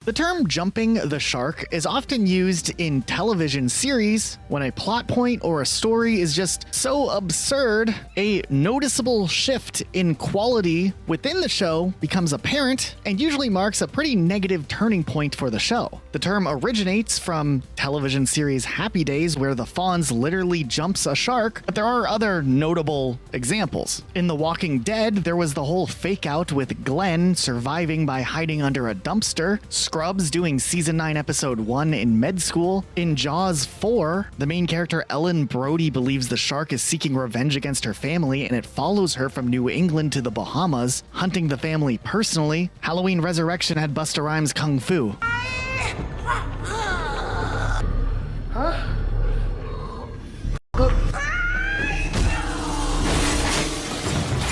The term jumping the shark is often used in television series when a plot point or a story is just so absurd, a noticeable shift in quality within the show becomes apparent and usually marks a pretty negative turning point for the show. The term originates from television series Happy Days, where the Fonz literally jumps a shark, but there are other notable examples. In The Walking Dead, there was the whole fake out with Glenn surviving by hiding under a dumpster, Scrubs doing season 9 episode 1 in med school. In Jaws 4, the main character Ellen Brody believes the shark is seeking revenge against her family, and it follows her from New England to the Bahamas, hunting the family personally. Halloween Resurrection had Busta Rhymes Kung Fu.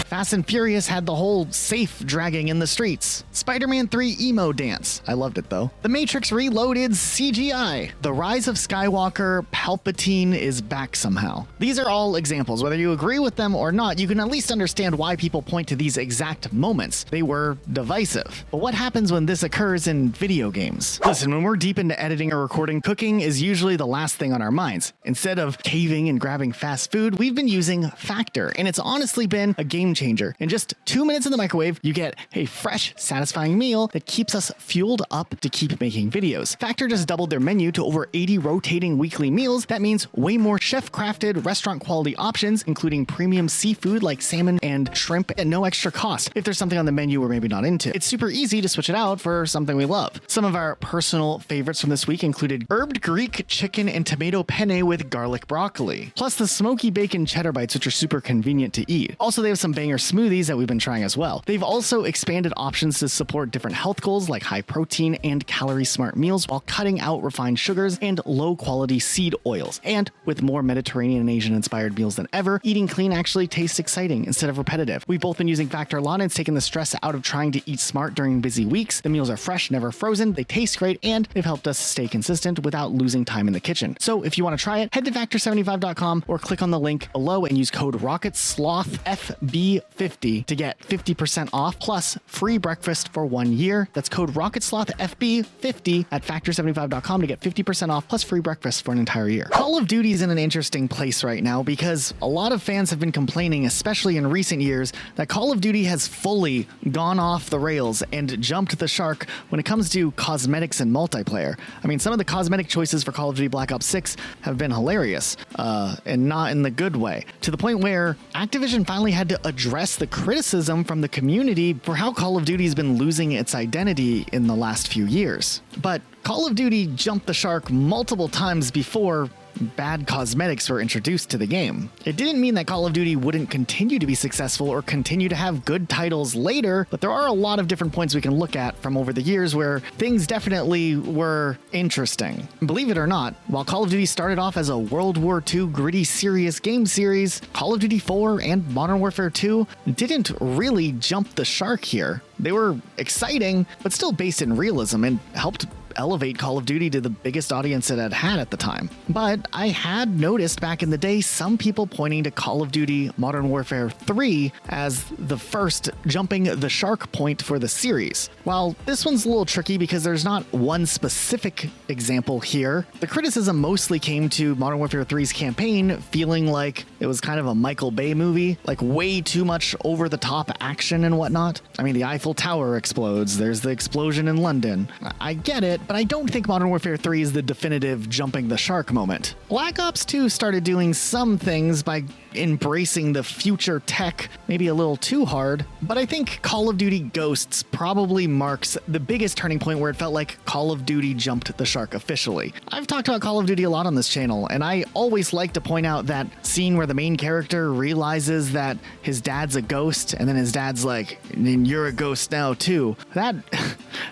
Fast and Furious had the whole safe dragging in the streets. Spider-Man 3 emo dance. I loved it though. The Matrix Reloaded CGI. The Rise of Skywalker, Palpatine is back somehow. These are all examples. Whether you agree with them or not, you can at least understand why people point to these exact moments. They were divisive. But what happens when this occurs in video games? Listen, when we're deep into editing or recording, cooking is usually the last thing on our minds. Instead of caving and grabbing fast food, we've been using Factor, and it's honestly been a game changer. In just 2 minutes in the microwave, you get a fresh, satisfying meal that keeps us fueled up to keep making videos. Factor just doubled their menu to over 80 rotating weekly meals. That means way more chef-crafted, restaurant-quality options, including premium seafood like salmon and shrimp at no extra cost if there's something on the menu we're maybe not into. It's super easy to switch it out for something we love. Some of our personal favorites from this week included herbed Greek chicken and tomato penne with garlic broccoli, plus the smoky bacon cheddar bites, which are super convenient to eat. Also, they have some banger smoothies that we've been trying as well. They've also expanded options to support different health goals like high protein and calorie smart meals while cutting out refined sugars and low quality seed oils. And with more Mediterranean and Asian inspired meals than ever, eating clean actually tastes exciting instead of repetitive. We've both been using Factor a lot, and it's taken the stress out of trying to eat smart during busy weeks. The meals are fresh, never frozen, they taste great, and they've helped us stay consistent without losing time in the kitchen. So if you want to try it, head to factor75.com or click on the link below and use code ROCKETSLOTHFB50 to get 50% off plus free breakfast for 1 year. That's code ROCKETSLOTHFB50 at factor75.com to get 50% off plus free breakfast for an entire year. Call of Duty is in an interesting place right now because a lot of fans have been complaining, especially in recent years, that Call of Duty has fully gone off the rails and jumped the shark when it comes to cosmetics and multiplayer. I mean, some of the cosmetic choices for Call of Duty Black Ops 6 have been hilarious, and not in the good way, to the point where Activision finally had to address the criticism from the community for how Call of Duty has been losing its identity in the last few years. But Call of Duty jumped the shark multiple times before bad cosmetics were introduced to the game. It didn't mean that Call of Duty wouldn't continue to be successful or continue to have good titles later, but there are a lot of different points we can look at from over the years where things definitely were interesting. Believe it or not, while Call of Duty started off as a World War II gritty, serious game series, Call of Duty 4 and Modern Warfare 2 didn't really jump the shark here. They were exciting, but still based in realism and helped elevate Call of Duty to the biggest audience it had had at the time. But I had noticed back in the day some people pointing to Call of Duty Modern Warfare 3 as the first jumping the shark point for the series. While this one's a little tricky because there's not one specific example here, the criticism mostly came to Modern Warfare 3's campaign feeling like it was kind of a Michael Bay movie, like way too much over-the-top action and whatnot. I mean, the Eiffel Tower explodes, there's the explosion in London. I get it, but I don't think Modern Warfare 3 is the definitive jumping the shark moment. Black Ops 2 started doing some things by embracing the future tech, maybe a little too hard, but I think Call of Duty Ghosts probably marks the biggest turning point where it felt like Call of Duty jumped the shark officially. I've talked about Call of Duty a lot on this channel, and I always like to point out that scene where the main character realizes that his dad's a ghost, and then his dad's like, and you're a ghost now too. That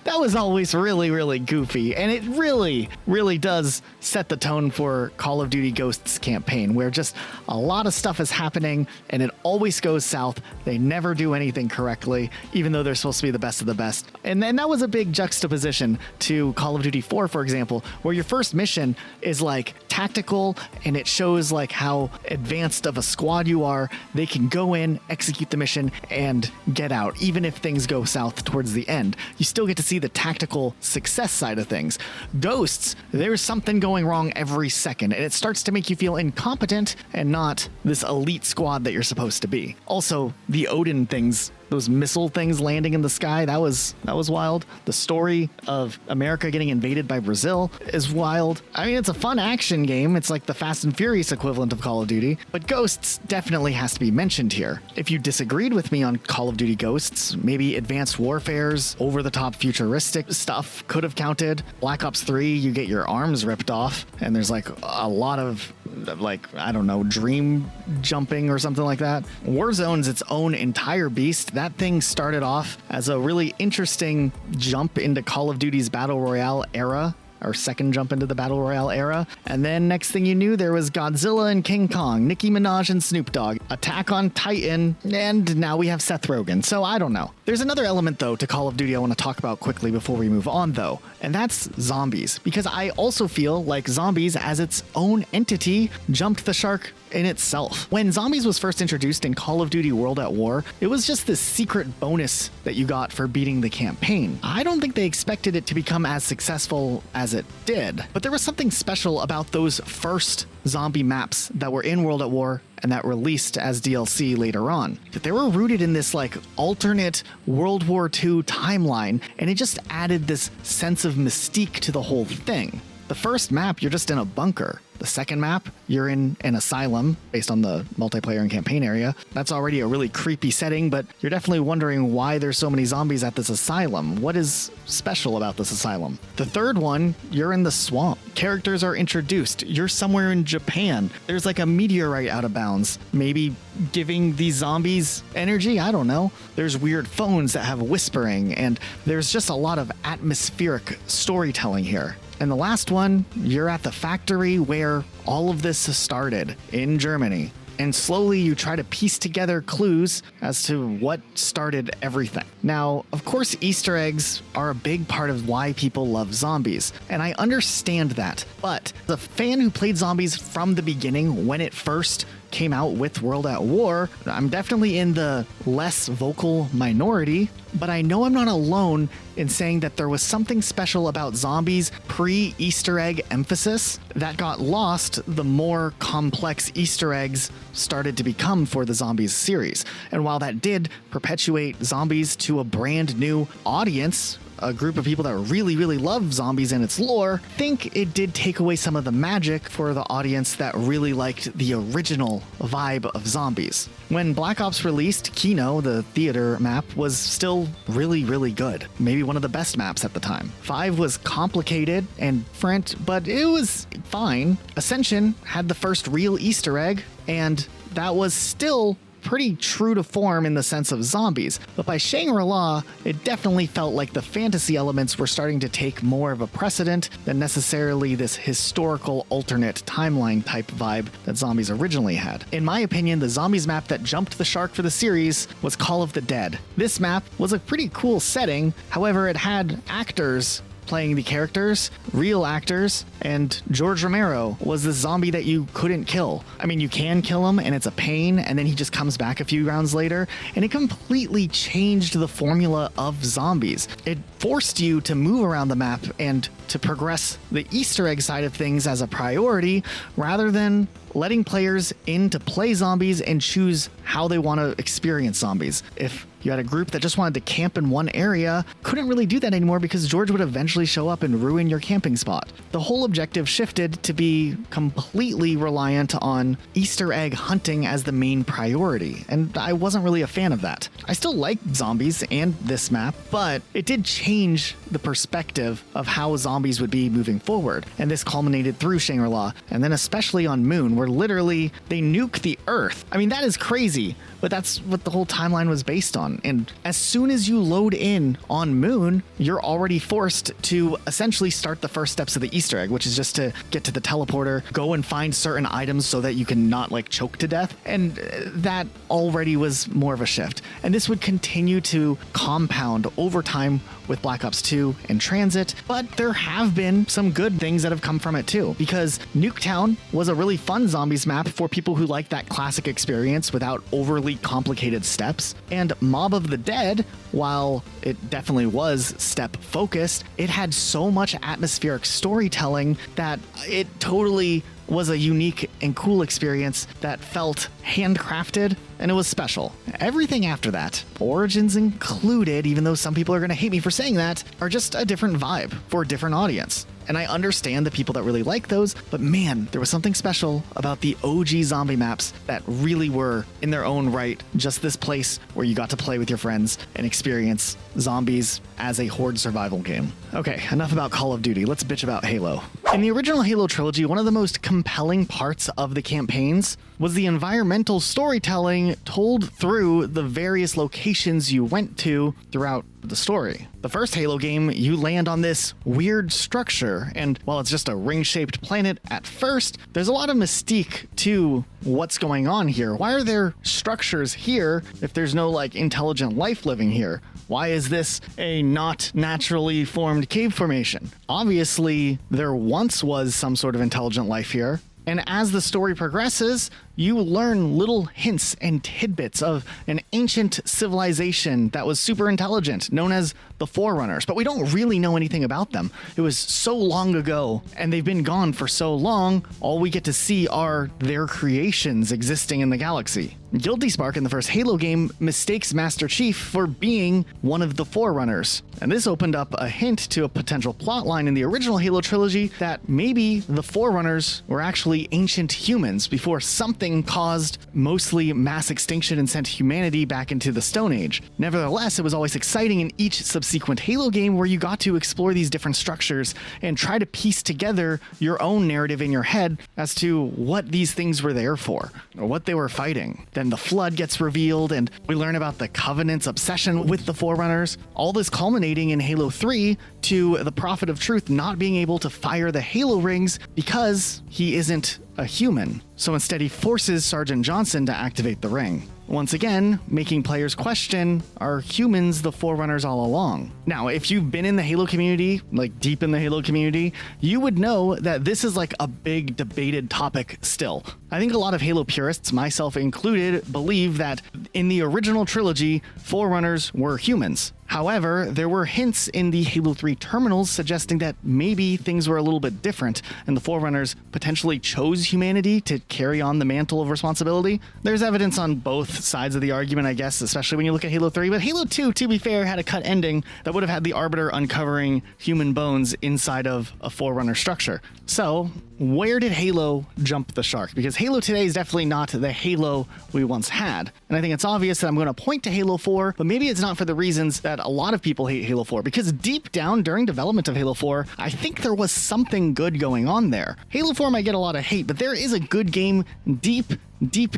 was always really, really goofy, and it really, really does set the tone for Call of Duty Ghosts campaign, where just a lot of stuff is happening and it always goes south. They never do anything correctly, even though they're supposed to be the best of the best. And then that was a big juxtaposition to Call of Duty 4, for example, where your first mission is like tactical and it shows like how advanced of a squad you are. They can go in, execute the mission, and get out, even if things go south towards the end. You still get to see the tactical success side of things. Ghosts, there's something going wrong every second, and it starts to make you feel incompetent and not this elite squad that you're supposed to be. Also, the Odin things, those missile things landing in the sky, that was wild. The story of America getting invaded by Brazil is wild. I mean, it's a fun action game. It's like the Fast and Furious equivalent of Call of Duty, but Ghosts definitely has to be mentioned here. If you disagreed with me on Call of Duty Ghosts, maybe Advanced Warfare's over-the-top futuristic stuff could have counted. Black Ops 3, you get your arms ripped off, and there's like a lot of, like, I don't know, dream jumping or something like that. Warzone's its own entire beast. That thing started off as a really interesting jump into Call of Duty's Battle Royale era, or second jump into the Battle Royale era. And then next thing you knew, there was Godzilla and King Kong, Nicki Minaj and Snoop Dogg, Attack on Titan, and now we have Seth Rogen. So I don't know. There's another element, though, to Call of Duty I want to talk about quickly before we move on, though, and that's zombies. Because I also feel like zombies as its own entity jumped the shark in itself. When zombies was first introduced in Call of Duty World at War, it was just this secret bonus that you got for beating the campaign. I don't think they expected it to become as successful as it did, but there was something special about those first zombie maps that were in World at War and that released as DLC later on. They were rooted in this like alternate World War II timeline, and it just added this sense of mystique to the whole thing. The first map, you're just in a bunker. The second map, you're in an asylum based on the multiplayer and campaign area. That's already a really creepy setting, but you're definitely wondering why there's so many zombies at this asylum. What is special about this asylum? The third one, you're in the swamp. Characters are introduced. You're somewhere in Japan. There's like a meteorite out of bounds, maybe giving these zombies energy. I don't know. There's weird phones that have whispering, and there's just a lot of atmospheric storytelling here. And the last one, you're at the factory where all of this started in Germany. And slowly you try to piece together clues as to what started everything. Now, of course, Easter eggs are a big part of why people love zombies, and I understand that. But as a fan who played zombies from the beginning when it first came out with World at War, I'm definitely in the less vocal minority, but I know I'm not alone in saying that there was something special about zombies pre-Easter egg emphasis that got lost the more complex Easter eggs started to become for the Zombies series. And while that did perpetuate zombies to a brand new audience, a group of people that really, really love zombies and its lore, I think it did take away some of the magic for the audience that really liked the original vibe of zombies. When Black Ops released, Kino, the theater map, was still really, really good. Maybe one of the best maps at the time. 5 was complicated and different, but it was fine. Ascension had the first real Easter egg, and that was still pretty true to form in the sense of zombies, but by Shangri-La, it definitely felt like the fantasy elements were starting to take more of a precedent than necessarily this historical alternate timeline type vibe that zombies originally had. In my opinion, the zombies map that jumped the shark for the series was Call of the Dead. This map was a pretty cool setting, however, it had actors playing the characters, real actors, and George Romero was the zombie that you couldn't kill. I mean, you can kill him and it's a pain, and then he just comes back a few rounds later, and it completely changed the formula of zombies. It forced you to move around the map and to progress the Easter egg side of things as a priority, rather than letting players in to play zombies and choose how they want to experience zombies. If you had a group that just wanted to camp in one area, couldn't really do that anymore because George would eventually show up and ruin your camping spot. The whole objective shifted to be completely reliant on Easter egg hunting as the main priority, and I wasn't really a fan of that. I still like zombies and this map, but it did change the perspective of how zombies would be moving forward, and this culminated through Shangri-La, and then especially on Moon, where literally they nuke the Earth. I mean, that is crazy, but that's what the whole timeline was based on. And as soon as you load in on Moon, you're already forced to essentially start the first steps of the Easter egg, which is just to get to the teleporter, go and find certain items so that you can not like choke to death. And that already was more of a shift. And this would continue to compound over time with Black Ops 2 and Transit, but there have been some good things that have come from it too, because Nuketown was a really fun zombies map for people who like that classic experience without overly complicated steps, and Mob of the Dead, while it definitely was step focused, it had so much atmospheric storytelling that it totally was a unique and cool experience that felt handcrafted, and it was special. Everything after that, Origins included, even though some people are going to hate me for saying that, are just a different vibe for a different audience. And I understand the people that really like those, but man, there was something special about the OG zombie maps that really were, in their own right, just this place where you got to play with your friends and experience zombies as a horde survival game. Okay, enough about Call of Duty. Let's bitch about Halo. In the original Halo trilogy, one of the most compelling parts of the campaigns was the environmental storytelling told through the various locations you went to throughout the story. The first Halo game, you land on this weird structure, and while it's just a ring-shaped planet at first, there's a lot of mystique to what's going on here. Why are there structures here if there's no intelligent life living here? Why is this a not naturally formed cave formation? Obviously, there once was some sort of intelligent life here. And as the story progresses, you learn little hints and tidbits of an ancient civilization that was super intelligent, known as the Forerunners, but we don't really know anything about them. It was so long ago, and they've been gone for so long, all we get to see are their creations existing in the galaxy. Guilty Spark in the first Halo game mistakes Master Chief for being one of the Forerunners, and this opened up a hint to a potential plotline in the original Halo trilogy that maybe the Forerunners were actually ancient humans before something caused mostly mass extinction and sent humanity back into the Stone Age. Nevertheless, it was always exciting in each subsequent Halo game where you got to explore these different structures and try to piece together your own narrative in your head as to what these things were there for, or what they were fighting. Then the Flood gets revealed, and we learn about the Covenant's obsession with the Forerunners, all this culminating in Halo 3 to the Prophet of Truth not being able to fire the Halo rings because he isn't a human. So instead he forces Sergeant Johnson to activate the ring. Once again, making players question, are humans the Forerunners all along? Now, if you've been in the Halo community, deep in the Halo community, you would know that this is a big debated topic still. I think a lot of Halo purists, myself included, believe that in the original trilogy, Forerunners were humans. However, there were hints in the Halo 3 terminals suggesting that maybe things were a little bit different, and the Forerunners potentially chose humanity to carry on the mantle of responsibility. There's evidence on both sides of the argument, I guess, especially when you look at Halo 3, but Halo 2, to be fair, had a cut ending that would have had the Arbiter uncovering human bones inside of a Forerunner structure. So, where did Halo jump the shark? Because Halo today is definitely not the Halo we once had. And I think it's obvious that I'm going to point to Halo 4, but maybe it's not for the reasons that a lot of people hate Halo 4. Because deep down during development of Halo 4, I think there was something good going on there. Halo 4 might get a lot of hate, but there is a good game deep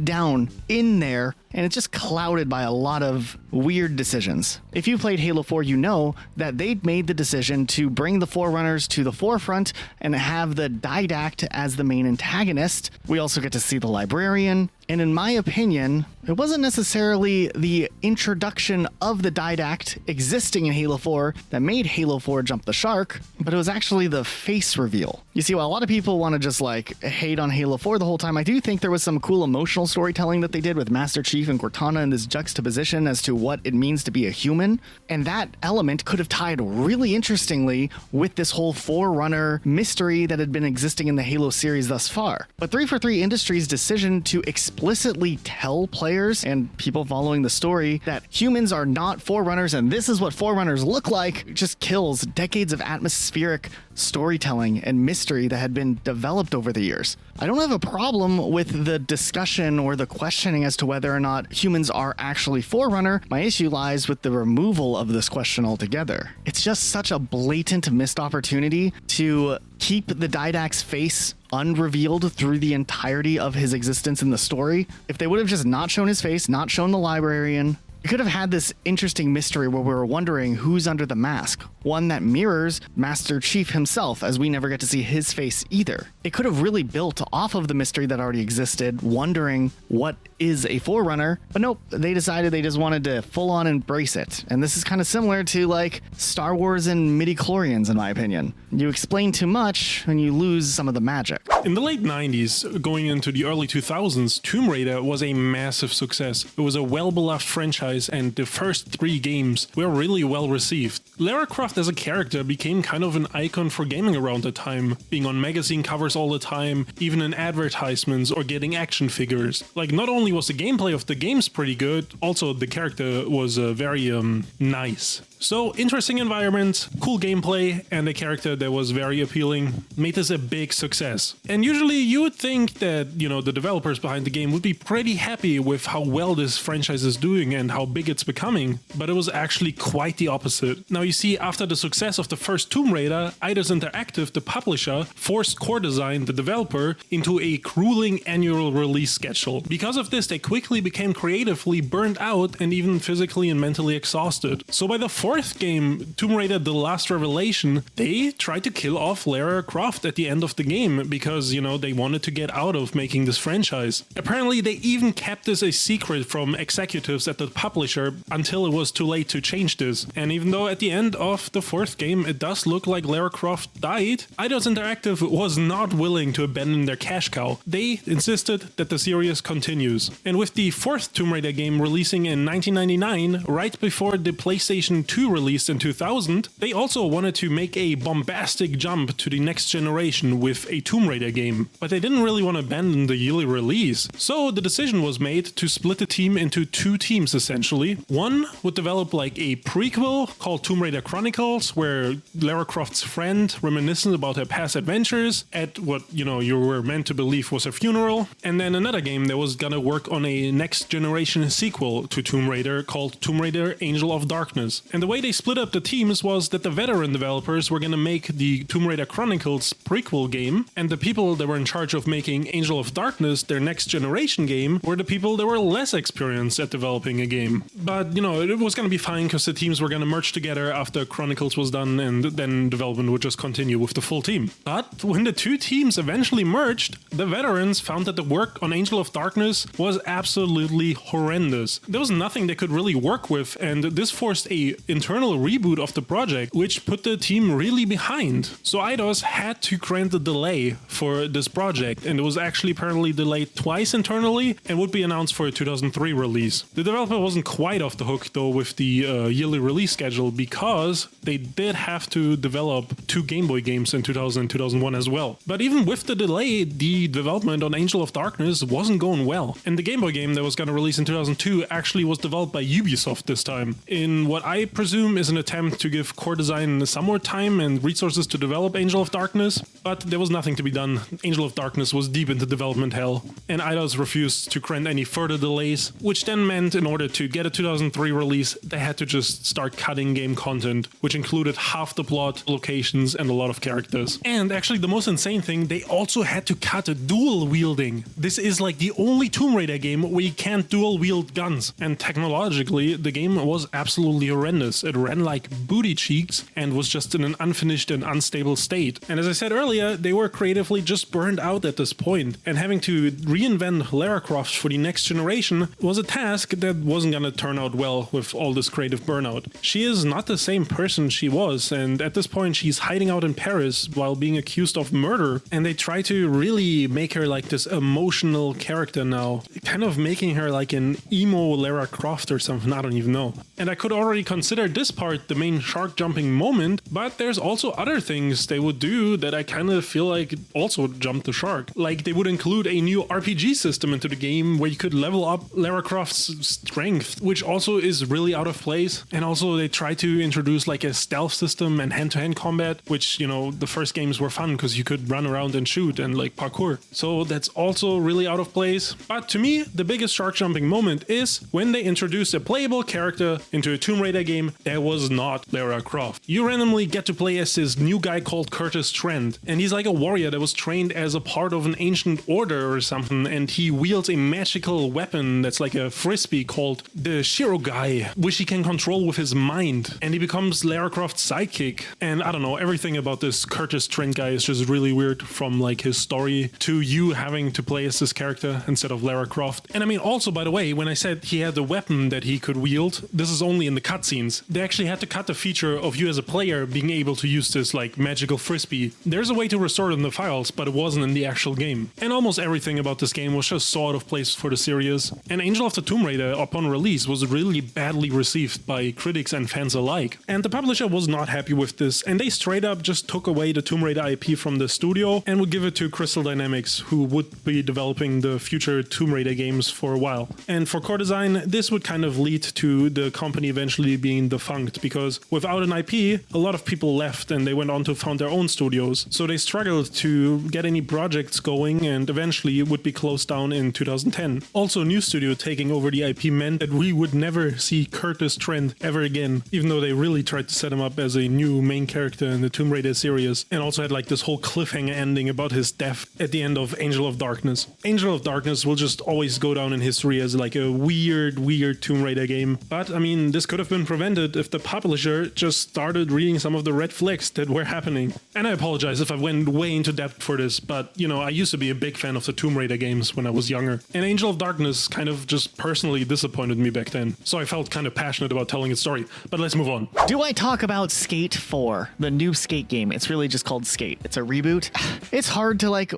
down in there, and it's just clouded by a lot of weird decisions. If you played Halo 4, you know that they'd made the decision to bring the Forerunners to the forefront and have the Didact as the main antagonist. We also get to see the Librarian, and in my opinion, it wasn't necessarily the introduction of the Didact existing in Halo 4 that made Halo 4 jump the shark, but it was actually the face reveal. You see, while a lot of people want to just hate on Halo 4 the whole time, I do think there was some cool emotional storytelling that they did with Master Chief and Cortana in this juxtaposition as to what it means to be a human, and that element could have tied really interestingly with this whole Forerunner mystery that had been existing in the Halo series thus far. But 343 Industries' decision to explicitly tell players and people following the story that humans are not Forerunners and this is what Forerunners look like just kills decades of atmospheric storytelling and mystery that had been developed over the years. I don't have a problem with the discussion or the questioning as to whether or not humans are actually Forerunner. My issue lies with the removal of this question altogether. It's just such a blatant missed opportunity to keep the Didact's face unrevealed through the entirety of his existence in the story. If they would have just not shown his face, not shown the Librarian, We could have had this interesting mystery where we were wondering who's under the mask, one that mirrors Master Chief himself, as we never get to see his face either. It could have really built off of the mystery that already existed, wondering what is a Forerunner, but nope, they decided they just wanted to full on embrace it. And this is kind of similar to like Star Wars and midi-chlorians in my opinion. You explain too much and you lose some of the magic. In the late 90s, going into the early 2000s, Tomb Raider was a massive success. It was a well-beloved franchise and the first 3 games were really well received. Lara Croft as a character became kind of an icon for gaming around the time, being on magazine covers all the time, even in advertisements or getting action figures. Like, not only was the gameplay of the games pretty good, also the character was very nice. So, interesting environment, cool gameplay, and a character that was very appealing made this a big success. And usually you would think that, you know, the developers behind the game would be pretty happy with how well this franchise is doing and how big it's becoming, but it was actually quite the opposite. Now you see, after the success of the first Tomb Raider, Eidos Interactive, the publisher, forced Core Design, the developer, into a grueling annual release schedule. Because of this, they quickly became creatively burnt out and even physically and mentally exhausted. So by the fourth game, Tomb Raider The Last Revelation, they tried to kill off Lara Croft at the end of the game because, you know, they wanted to get out of making this franchise. Apparently, they even kept this a secret from executives at the publisher until it was too late to change this. And even though at the end of the fourth game, it does look like Lara Croft died, Eidos Interactive was not willing to abandon their cash cow. They insisted that the series continues. And with the fourth Tomb Raider game releasing in 1999, right before the PlayStation 2 released in 2000, they also wanted to make a bombastic jump to the next generation with a Tomb Raider game. But they didn't really want to abandon the yearly release. So the decision was made to split the team into 2 teams essentially. One would develop like a prequel called Tomb Raider Chronicles, where Lara Croft's friend reminisces about her past adventures at what, you know, you were meant to believe was her funeral. And then another game that was gonna work on a next generation sequel to Tomb Raider called Tomb Raider Angel of Darkness. And the way they split up the teams was that the veteran developers were gonna make the Tomb Raider Chronicles prequel game, and the people that were in charge of making Angel of Darkness, their next generation game, were the people that were less experienced at developing a game. But, you know, it was gonna be fine because the teams were gonna merge together after Chronicles was done, and then development would just continue with the full team. But when the 2 teams eventually merged, the veterans found that the work on Angel of Darkness was absolutely horrendous. There was nothing they could really work with, and this forced a internal reboot of the project, which put the team really behind. So Eidos had to grant a delay for this project, and it was actually apparently delayed twice internally and would be announced for a 2003 release. The developer wasn't quite off the hook though with the yearly release schedule, because they did have to develop 2 Game Boy games in 2000 and 2001 as well. But even with the delay, the development on Angel of Darkness wasn't going well. And the Game Boy game that was going to release in 2002 actually was developed by Ubisoft this time, in what I presume is an attempt to give Core Design some more time and resources to develop Angel of Darkness, but there was nothing to be done. Angel of Darkness was deep into development hell, and Eidos refused to grant any further delays, which then meant in order to get a 2003 release, they had to just start cutting game content, which included half the plot, locations, and a lot of characters. And actually the most insane thing, they also had to cut dual wielding. This is like the only Tomb Raider game where you can't dual wield guns, and technologically the game was absolutely horrendous. It ran like booty cheeks and was just in an unfinished and unstable state. And as I said earlier, they were creatively just burned out at this point, and having to reinvent Lara Croft for the next generation was a task that wasn't gonna turn out well with all this creative burnout. She is not the same person she was, and at this point she's hiding out in Paris while being accused of murder, and they try to really make her like this emotional character now, kind of making her like an emo Lara Croft or something, I don't even know. And I could already consider this part the main shark jumping moment, but there's also other things they would do that I kind of feel like also jump the shark. Like they would include a new RPG system into the game where you could level up Lara Croft's strength, which also is really out of place. And also they try to introduce like a stealth system and hand-to-hand combat, which, you know, the first games were fun because you could run around and shoot and like parkour. So that's also really out of place. But to me, the biggest shark jumping moment is when they introduce a playable character into a Tomb Raider game game that was not Lara Croft. You randomly get to play as this new guy called Curtis Trent, and he's like a warrior that was trained as a part of an ancient order or something, and he wields a magical weapon that's like a frisbee called the Shirogai, which he can control with his mind, and he becomes Lara Croft's sidekick. And I don't know, everything about this Curtis Trent guy is just really weird, from like his story to you having to play as this character instead of Lara Croft. And I mean, also, by the way, when I said he had the weapon that he could wield, this is only in the cutscenes. They actually had to cut the feature of you as a player being able to use this like magical frisbee. There's a way to restore it in the files, but it wasn't in the actual game. And almost everything about this game was just so out of place for the series. And Angel of the Tomb Raider, upon release, was really badly received by critics and fans alike. And the publisher was not happy with this, and they straight up just took away the Tomb Raider IP from the studio and would give it to Crystal Dynamics, who would be developing the future Tomb Raider games for a while. And for core design, this would kind of lead to the company eventually being defunct, because without an IP, a lot of people left and they went on to found their own studios. So they struggled to get any projects going, and eventually it would be closed down in 2010. Also, a new studio taking over the IP meant that we would never see Curtis Trent ever again, even though they really tried to set him up as a new main character in the Tomb Raider series, and also had like this whole cliffhanger ending about his death at the end of Angel of Darkness. Angel of Darkness will just always go down in history as like a weird Tomb Raider game. But I mean, this could have been prevented if the publisher just started reading some of the red flags that were happening. And I apologize if I went way into depth for this, but you know, I used to be a big fan of the Tomb Raider games when I was younger. And Angel of Darkness kind of just personally disappointed me back then. So I felt kind of passionate about telling its story. But let's move on. Do I talk about Skate 4, the new Skate game? It's really just called Skate. It's a reboot. It's hard to like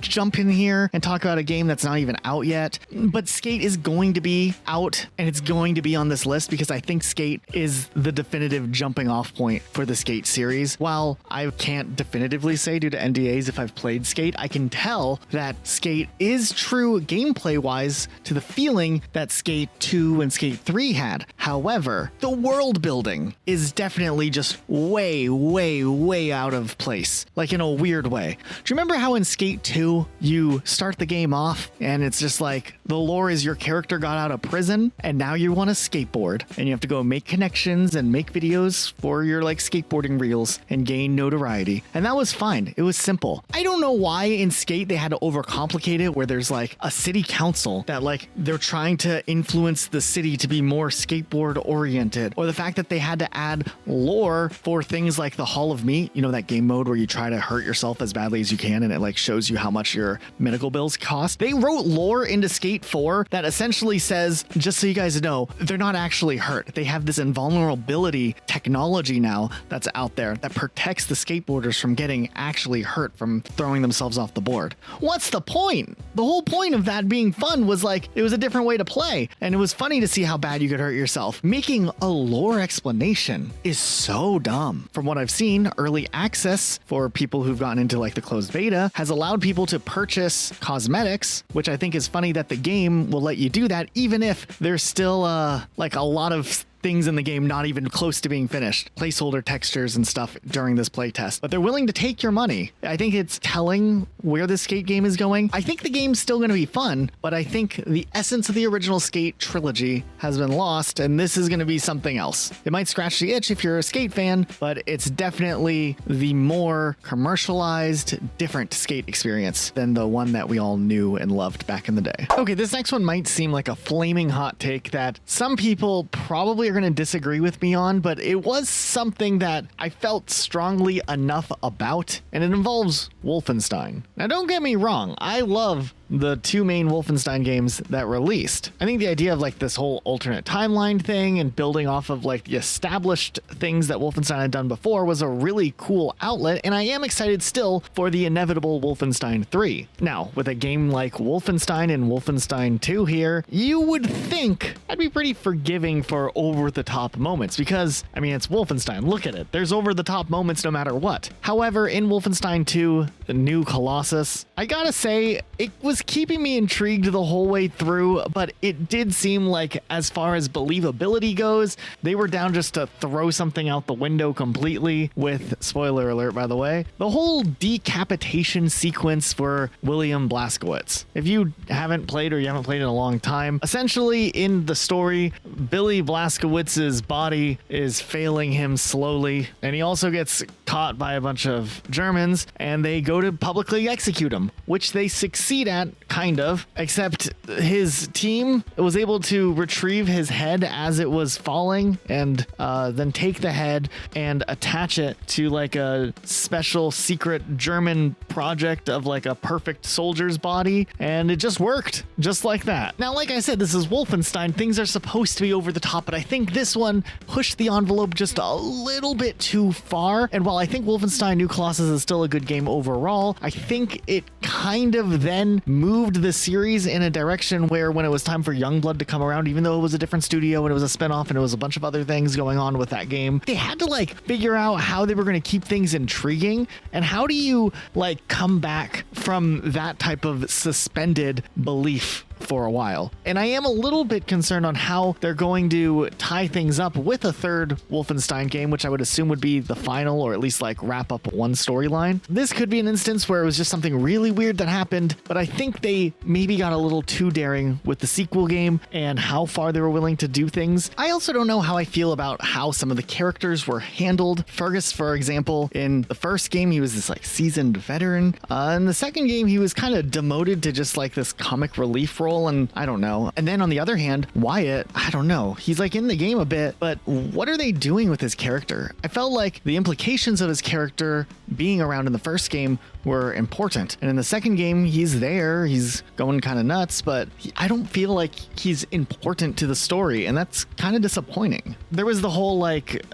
jump in here and talk about a game that's not even out yet, but Skate is going to be out, and it's going to be on this list because I think Skate is the definitive jumping off point for the Skate series. While I can't definitively say due to NDAs if I've played Skate, I can tell that Skate is true gameplay wise to the feeling that Skate 2 and Skate 3 had. However, the world building is definitely just way out of place, like in a weird way. Do you remember how in Skate 2 you start the game off and it's just like the lore is your character got out of prison and now you want to skateboard and you have to go make connections and make videos for your like skateboarding reels and gain notoriety? And that was fine. It was simple. I don't know why in Skate they had to overcomplicate it, where there's like a city council that like they're trying to influence the city to be more skateboard oriented, or the fact that they had to add lore for things like the Hall of Meat, you know, that game mode where you try to hurt yourself as badly as you can and it like shows you how much your medical bills cost. They wrote lore into Skate 4 that essentially says, just so you guys know, they're not actually hurt. They have this invulnerability technology now that's out there that protects the skateboarders from getting actually hurt from throwing themselves off the board. What's the point? The whole point of that being fun was like, it was a different way to play, and it was funny to see how bad you could hurt yourself. Making a lore explanation is so dumb. From what I've seen, early access for people who've gotten into like the closed beta has allowed people to purchase cosmetics, which I think is funny that the game will let you do that even if there's still like a lot of things in the game not even close to being finished, placeholder textures and stuff during this playtest, but they're willing to take your money. I think it's telling where the Skate game is going. I think the game's still going to be fun, but I think the essence of the original Skate trilogy has been lost, and this is going to be something else. It might scratch the itch if you're a Skate fan, but it's definitely the more commercialized, different Skate experience than the one that we all knew and loved back in the day. Okay, this next one might seem like a flaming hot take that some people probably are going to disagree with me on, but it was something that I felt strongly enough about, and it involves Wolfenstein. Now, don't get me wrong, I love the two main Wolfenstein games that released. I think the idea of like this whole alternate timeline thing and building off of like the established things that Wolfenstein had done before was a really cool outlet, and I am excited still for the inevitable Wolfenstein 3. Now, with a game like Wolfenstein and Wolfenstein 2 here, you would think I'd be pretty forgiving for over-the-top moments, because, I mean, it's Wolfenstein. Look at it. There's over-the-top moments no matter what. However, in Wolfenstein 2, new Colossus. I gotta say, it was keeping me intrigued the whole way through, but it did seem like, as far as believability goes, they were down just to throw something out the window completely with, spoiler alert by the way, the whole decapitation sequence for William Blazkowicz. If you haven't played or you haven't played in a long time, essentially in the story, Billy Blazkowicz's body is failing him slowly, and he also gets caught by a bunch of Germans, and they go to publicly execute him, which they succeed at, kind of, except his team was able to retrieve his head as it was falling, and then take the head and attach it to like a special secret German project of like a perfect soldier's body, and it just worked, just like that. Now, like I said, this is Wolfenstein. Things are supposed to be over the top, but I think this one pushed the envelope just a little bit too far. And while I think Wolfenstein New Colossus is still a good game overall, I think it kind of then moved the series in a direction where, when it was time for Youngblood to come around, even though it was a different studio and it was a spinoff and it was a bunch of other things going on with that game, they had to like figure out how they were going to keep things intriguing. And how do you like come back from that type of suspended belief for a while? And I am a little bit concerned on how they're going to tie things up with a third Wolfenstein game, which I would assume would be the final, or at least like wrap up one storyline. This could be an instance where it was just something really weird that happened, but I think they maybe got a little too daring with the sequel game and how far they were willing to do things. I also don't know how I feel about how some of the characters were handled. Fergus, for example, in the first game, he was this like seasoned veteran. In the second game, he was kind of demoted to just like this comic relief role, and I don't know. And then on the other hand, Wyatt, I don't know. He's like in the game a bit, but what are they doing with his character? I felt like the implications of his character being around in the first game were important. And in the second game, he's there, he's going kind of nuts, but I don't feel like he's important to the story, and that's kind of disappointing. There was the whole like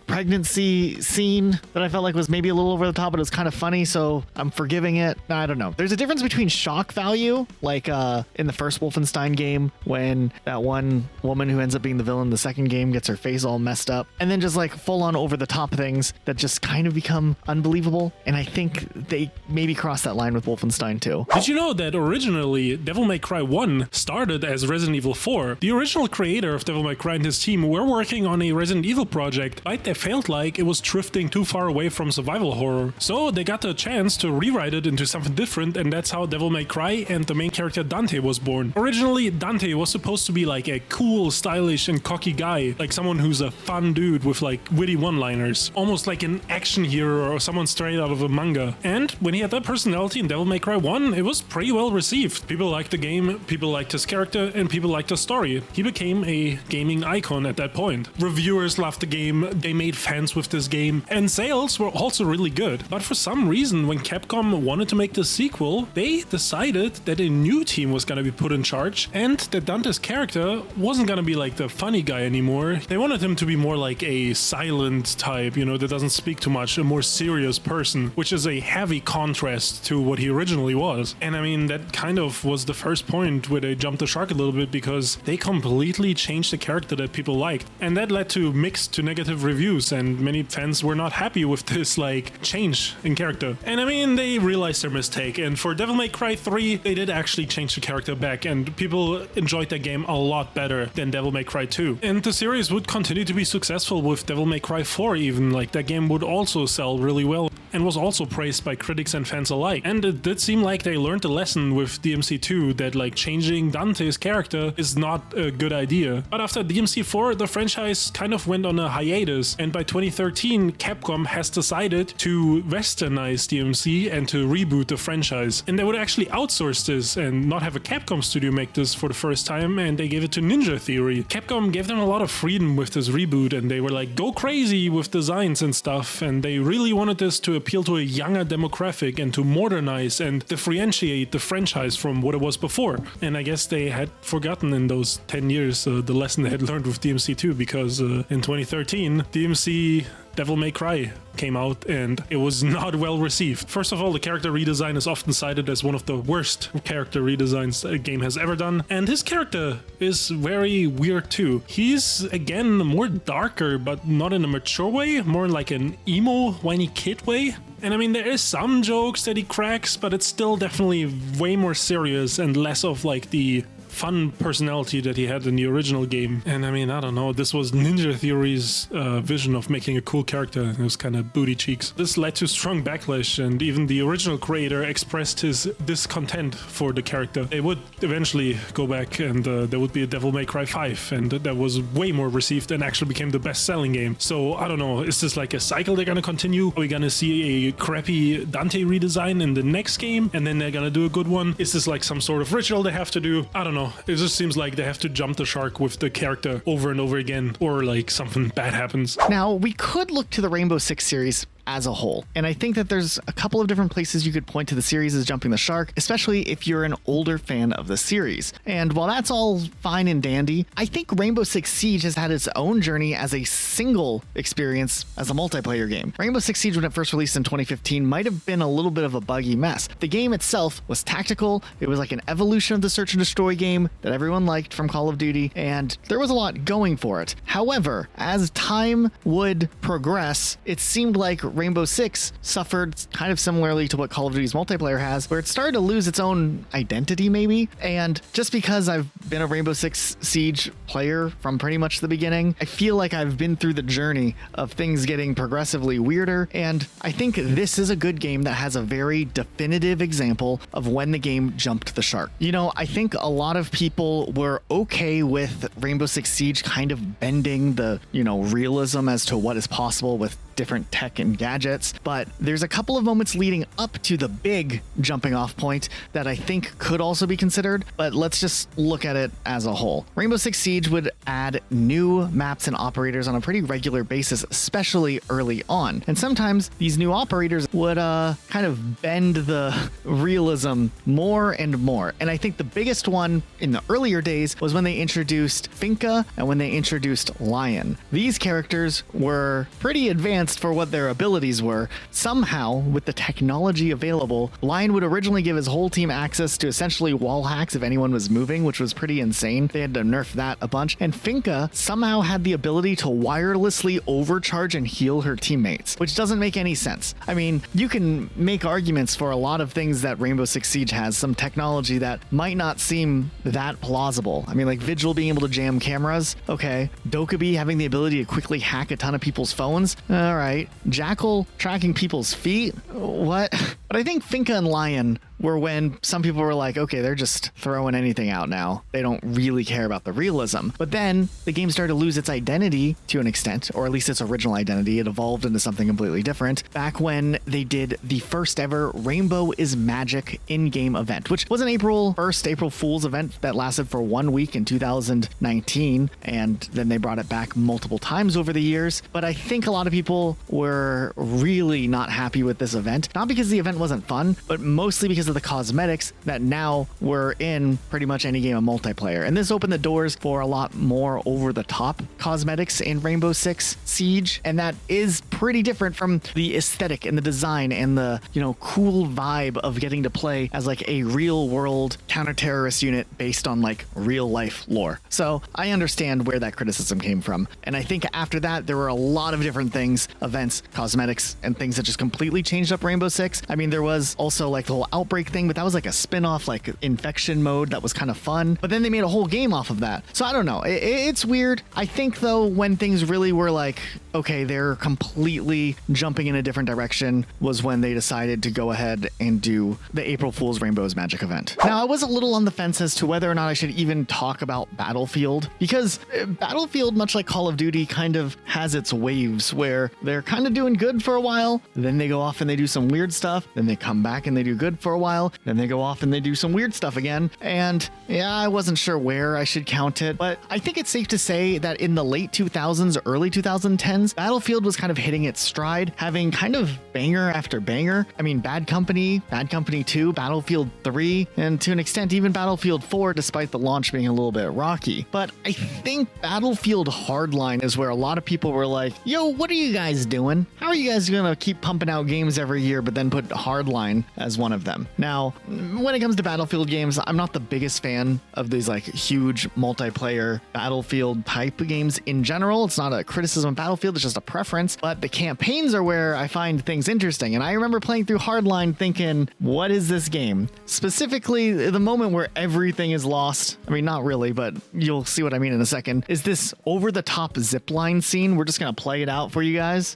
pregnancy scene that I felt like was maybe a little over the top, but it was kind of funny, so I'm forgiving it. I don't know. There's a difference between shock value, like in the first Wolfenstein game, when that one woman who ends up being the villain in the second game gets her face all messed up, and then just like full on over the top things that just kind of become unbelievable. And I think they maybe cross that line with Wolfenstein 2. Did you know that originally Devil May Cry 1 started as Resident Evil 4? The original creator of Devil May Cry and his team were working on a Resident Evil project, but they felt like it was drifting too far away from survival horror. So they got the chance to rewrite it into something different, and that's how Devil May Cry and the main character Dante was born. Originally, Dante was supposed to be like a cool, stylish, and cocky guy, like someone who's a fun dude with like witty one-liners, almost like an action hero or someone straight out of a manga. And when he had that personality in Devil May Cry 1, it was pretty well received. People liked the game, people liked his character, and people liked the story. He became a gaming icon at that point. Reviewers loved the game, they made fans with this game, and sales were also really good. But for some reason, when Capcom wanted to make the sequel, they decided that a new team was gonna be put in charge, and that Dante's character wasn't gonna be like the funny guy anymore. They wanted him to be more like a silent type, you know, that doesn't speak too much, a more serious person, which is a heavy contrast to what he originally was. And I mean, that kind of was the first point where they jumped the shark a little bit, because they completely changed the character that people liked. And that led to mixed to negative reviews, and many fans were not happy with this like change in character. And I mean, they realized their mistake, and for Devil May Cry 3, they did actually change the character back, and people enjoyed that game a lot better than Devil May Cry 2. And the series would continue to be successful with Devil May Cry 4 even, like that game would also sell really well and was also praised by critics and fans alike. And it did seem like they learned a lesson with DMC 2 that like changing Dante's character is not a good idea. But after DMC 4, the franchise kind of went on a hiatus, and by 2013, Capcom has decided to westernize DMC and to reboot the franchise. And they would actually outsource this and not have a Capcom studio make this for the first time, and they gave it to Ninja Theory. Capcom gave them a lot of freedom with this reboot, and they were like, go crazy with designs and stuff, and they really wanted this to appeal to a younger demographic and to modernize and differentiate the franchise from what it was before. And I guess they had forgotten in those 10 years the lesson they had learned with DMC 2, because in 2013, DMC Devil May Cry came out and it was not well received. First of all, the character redesign is often cited as one of the worst character redesigns a game has ever done, and his character is very weird too. He's again more darker, but not in a mature way, more like an emo, whiny kid way. And I mean, there is some jokes that he cracks, but it's still definitely way more serious and less of like the fun personality that he had in the original game. And I mean, I don't know, this was Ninja Theory's vision of making a cool character. It was kind of booty cheeks. This led to strong backlash, and even the original creator expressed his discontent for the character. They would eventually go back and there would be a Devil May Cry 5, and that was way more received and actually became the best-selling game. So I don't know, is this like a cycle they're gonna continue? Are we gonna see a crappy Dante redesign in the next game and then they're gonna do a good one? Is this like some sort of ritual they have to do? I don't know. It just seems like they have to jump the shark with the character over and over again, or like something bad happens. Now, we could look to the Rainbow Six series as a whole. And I think that there's a couple of different places you could point to the series as jumping the shark, especially if you're an older fan of the series. And while that's all fine and dandy, I think Rainbow Six Siege has had its own journey as a single experience as a multiplayer game. Rainbow Six Siege, when it first released in 2015, might have been a little bit of a buggy mess. The game itself was tactical. It was like an evolution of the search and destroy game that everyone liked from Call of Duty, and there was a lot going for it. However, as time would progress, it seemed like Rainbow Six suffered kind of similarly to what Call of Duty's multiplayer has, where it started to lose its own identity maybe. And just because I've been a Rainbow Six Siege player from pretty much the beginning, I feel like I've been through the journey of things getting progressively weirder, and I think this is a good game that has a very definitive example of when the game jumped the shark. You know, I think a lot of people were okay with Rainbow Six Siege kind of bending the, realism as to what is possible with different tech and gadgets, but there's a couple of moments leading up to the big jumping off point that I think could also be considered, but let's just look at it as a whole. Rainbow Six Siege would add new maps and operators on a pretty regular basis, especially early on. And sometimes these new operators would kind of bend the realism more and more. And I think the biggest one in the earlier days was when they introduced Finka and when they introduced Lion. These characters were pretty advanced for what their abilities were. Somehow, with the technology available, Lion would originally give his whole team access to essentially wall hacks if anyone was moving, which was pretty insane. They had to nerf that a bunch. And Finka somehow had the ability to wirelessly overcharge and heal her teammates, which doesn't make any sense. I mean, you can make arguments for a lot of things that Rainbow Six Siege has, some technology that might not seem that plausible. I mean, like Vigil being able to jam cameras, okay. Dokkaebi having the ability to quickly hack a ton of people's phones, all right. Jackal tracking people's feet, what? But I think Finka and Lion were when some people were like, okay, they're just throwing anything out now. They don't really care about the realism. But then the game started to lose its identity to an extent, or at least its original identity. It evolved into something completely different back when they did the first ever Rainbow is Magic in-game event, which was an April Fool's event that lasted for 1 week in 2019. And then they brought it back multiple times over the years. But I think a lot of people were really not happy with this event, not because the event wasn't fun, but mostly because of the cosmetics that now were in pretty much any game of multiplayer. And this opened the doors for a lot more over-the-top cosmetics in Rainbow Six Siege, and that is pretty different from the aesthetic and the design and the, cool vibe of getting to play as like a real-world counter-terrorist unit based on like real-life lore. So I understand where that criticism came from, and I think after that there were a lot of different things, events, cosmetics, and things that just completely changed up Rainbow Six. I mean, there was also like the whole Outbreak thing, but that was like a spin-off, like infection mode that was kind of fun, but then they made a whole game off of that. So I don't know, it's weird. I think though, when things really were like, okay, they're completely jumping in a different direction, was when they decided to go ahead and do the April Fool's Rainbow is Magic event. Now, I was a little on the fence as to whether or not I should even talk about Battlefield, because Battlefield, much like Call of Duty, kind of has its waves where they're kind of doing good for a while, then they go off and they do some weird stuff, then they come back and they do good for a while, then they go off and they do some weird stuff again. And yeah, I wasn't sure where I should count it, but I think it's safe to say that in the late 2000s, early 2010s, Battlefield was kind of hitting its stride, having kind of banger after banger. I mean, Bad Company 2, Battlefield 3, and to an extent even Battlefield 4, despite the launch being a little bit rocky. But I think Battlefield Hardline is where a lot of people were like, yo, what are you guys doing? How are you guys gonna keep pumping out games every year but then put Hardline as one of them. Now, when it comes to Battlefield games, I'm not the biggest fan of these like huge multiplayer Battlefield type games in general. It's not a criticism of Battlefield, it's just a preference, but the campaigns are where I find things interesting. And I remember playing through Hardline thinking, what is this game? Specifically, the moment where everything is lost. I mean, not really, but you'll see what I mean in a second. Is this over the top zipline scene? We're just gonna play it out for you guys.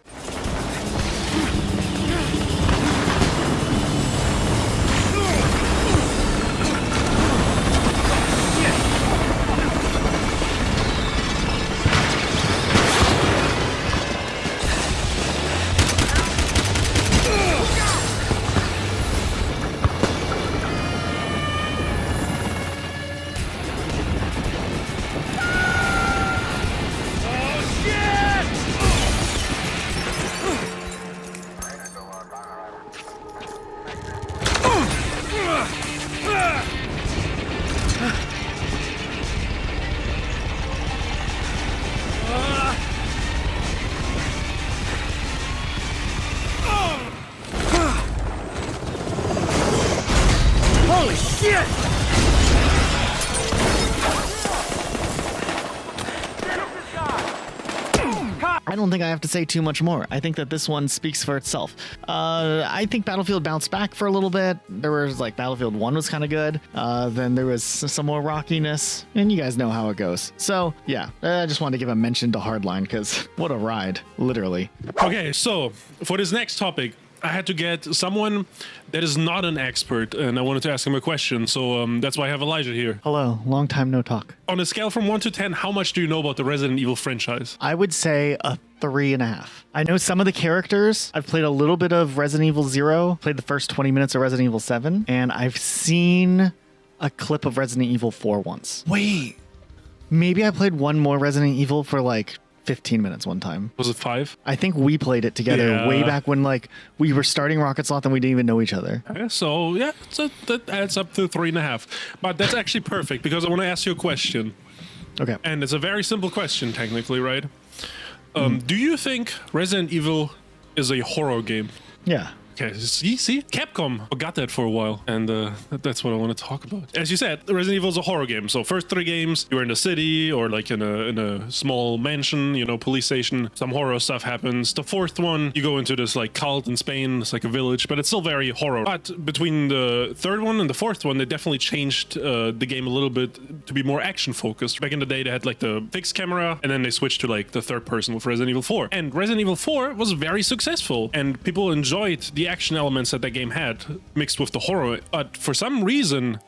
Holy shit! I don't think I have to say too much more. I think that this one speaks for itself. I think Battlefield bounced back for a little bit. There was like Battlefield 1 was kind of good. Then there was some more rockiness, and you guys know how it goes. So yeah, I just wanted to give a mention to Hardline because what a ride, literally. Okay, so for this next topic, I had to get someone that is not an expert, and I wanted to ask him a question. So that's why I have Elijah here. Hello, long time no talk. On a scale from 1 to 10, how much do you know about the Resident Evil franchise? I would say a 3.5. I know some of the characters. I've played a little bit of Resident Evil 0, played the first 20 minutes of Resident Evil 7, and I've seen a clip of Resident Evil 4 once. Wait. Maybe I played one more Resident Evil for like 15 minutes one time. Was it 5? I think we played it together Yeah. way back when like we were starting Rocket Sloth and we didn't even know each other. Okay, so yeah, so that adds up to 3.5. But that's actually perfect because I want to ask you a question. Okay. And it's a very simple question, technically, right? Do you think Resident Evil is a horror game? Yeah. Okay, see, Capcom got that for a while, and that's what I want to talk about. As you said, Resident Evil is a horror game. So first 3 games, you're in the city or like in a small mansion, you know, police station. Some horror stuff happens. The 4th one, you go into this like cult in Spain. It's like a village, but it's still very horror. But between the 3rd one and the 4th one, they definitely changed the game a little bit to be more action focused. Back in the day, they had like the fixed camera, and then they switched to like the 3rd person with Resident Evil 4. And Resident Evil 4 was very successful, and people enjoyed the action elements that game had mixed with the horror. But for some reason,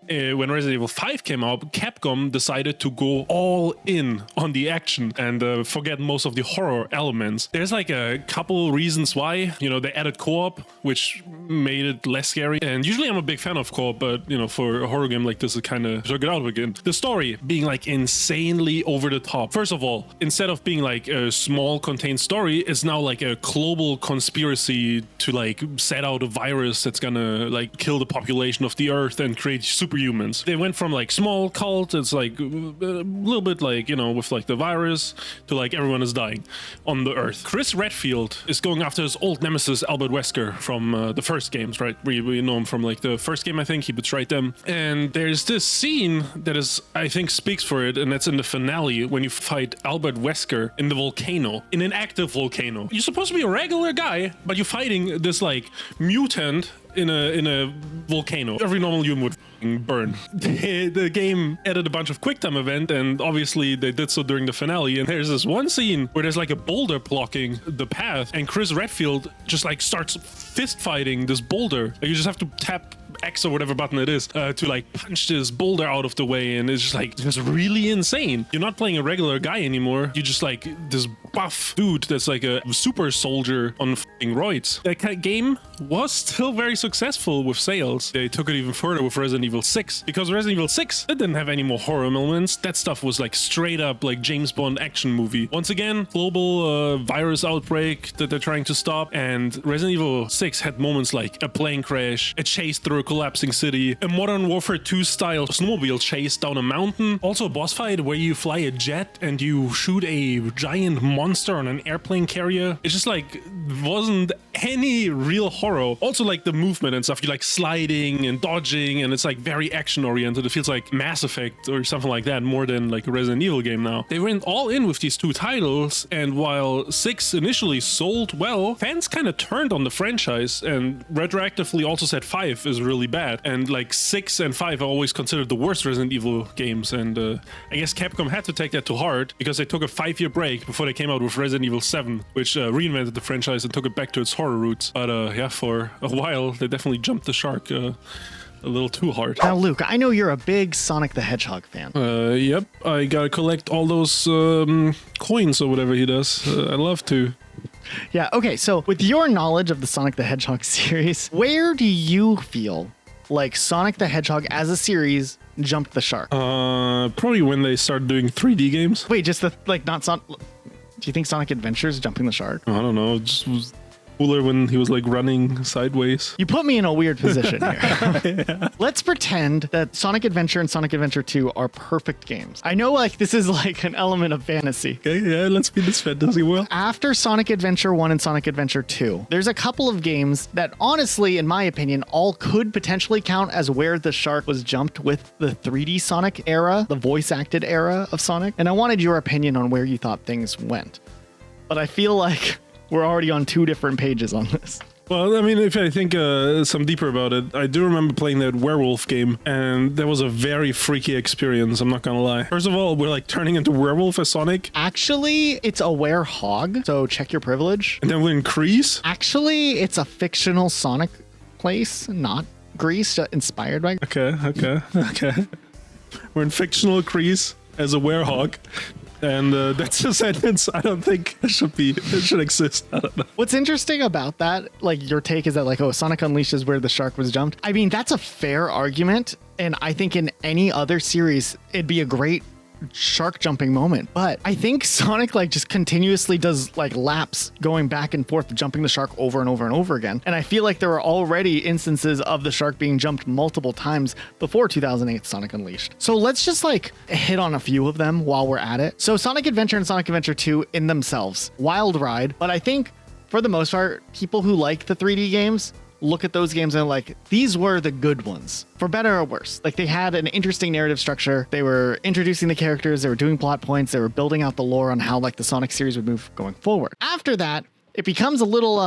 when Resident Evil 5 came out, Capcom decided to go all in on the action and forget most of the horror elements. There's like a couple reasons why. You know, they added co-op, which made it less scary. And usually I'm a big fan of co-op, but you know, for a horror game like this, it kind of took it out again. The story being like insanely over the top. First of all, instead of being like a small contained story, it's now like a global conspiracy to like set out a virus that's gonna like kill the population of the Earth and create superhumans. They went from like small cult, it's like a little bit like, you know, with like the virus, to like everyone is dying on the Earth. Chris Redfield is going after his old nemesis Albert Wesker from the first games, right? We know him from like the first game, I think. He betrayed them. And there's this scene that is, I think, speaks for it, and that's in the finale when you fight Albert Wesker in the volcano, in an active volcano. You're supposed to be a regular guy, but you're fighting this like mutant in a volcano. Every normal human would burn. The game added a bunch of QuickTime event, and obviously they did so during the finale. And there's this one scene where there's like a boulder blocking the path, and Chris Redfield just like starts fist fighting this boulder. You just have to tap X or whatever button it is to like punch this boulder out of the way, and it's just like it's really insane. You're not playing a regular guy anymore. You're just like this buff dude that's like a super soldier on f***ing roids. That kind of game was still very successful with sales, they took it even further with Resident Evil 6. Because Resident Evil 6, it didn't have any more horror elements. That stuff was like straight up like James Bond action movie. Once again, global virus outbreak that they're trying to stop. And Resident Evil 6 had moments like a plane crash, a chase through a collapsing city, a Modern Warfare 2 style snowmobile chase down a mountain, also a boss fight where you fly a jet and you shoot a giant monster on an airplane carrier. It's just like wasn't any real horror. Also like the movement and stuff, you like sliding and dodging, and it's like very action oriented. It feels like Mass Effect or something like that more than like a Resident Evil game now. They went all in with these two titles, and while 6 initially sold well, fans kind of turned on the franchise and retroactively also said 5 is really bad. And like 6 and 5 are always considered the worst Resident Evil games, and I guess Capcom had to take that to heart because they took a 5-year break before they came out with Resident Evil 7, which reinvented the franchise and took it back to its horror roots. But yeah, for a while they definitely jumped the shark a little too hard. Now, Luke, I know you're a big Sonic the Hedgehog fan. Yep, I gotta collect all those coins or whatever he does. I love to. Yeah, okay, so with your knowledge of the Sonic the Hedgehog series, where do you feel like Sonic the Hedgehog as a series jumped the shark? Probably when they started doing 3D games. Wait, just the, like, not Sonic... Do you think Sonic Adventures jumping the shark? I don't know, it just was cooler when he was like running sideways. You put me in a weird position here. Yeah. Let's pretend that Sonic Adventure and Sonic Adventure 2 are perfect games. I know like this is like an element of fantasy. Okay, yeah, let's be this fantasy world. After Sonic Adventure 1 and Sonic Adventure 2, there's a couple of games that honestly, in my opinion, all could potentially count as where the shark was jumped with the 3D Sonic era, the voice acted era of Sonic. And I wanted your opinion on where you thought things went. But I feel like we're already on 2 different pages on this. Well, I mean, if I think some deeper about it, I do remember playing that werewolf game, and that was a very freaky experience, I'm not gonna lie. First of all, we're like turning into werewolf as Sonic. Actually, it's a werehog, so check your privilege. And then we increase. Actually, it's a fictional Sonic place, not Greece, inspired by... Okay. We're in fictional Greece as a werehog. And that's a sentence I don't think it should exist. I don't know. What's interesting about that, like your take is that like, oh, Sonic Unleashed is where the shark was jumped. I mean, that's a fair argument. And I think in any other series, it'd be a great shark jumping moment. But I think Sonic like just continuously does like laps going back and forth, jumping the shark over and over and over again. And I feel like there were already instances of the shark being jumped multiple times before 2008 Sonic Unleashed. So let's just like hit on a few of them while we're at it. So Sonic Adventure and Sonic Adventure 2 in themselves, wild ride. But I think for the most part, people who like the 3D games look at those games and are like, these were the good ones, for better or worse. Like they had an interesting narrative structure. They were introducing the characters. They were doing plot points. They were building out the lore on how like the Sonic series would move going forward. After that, it becomes a little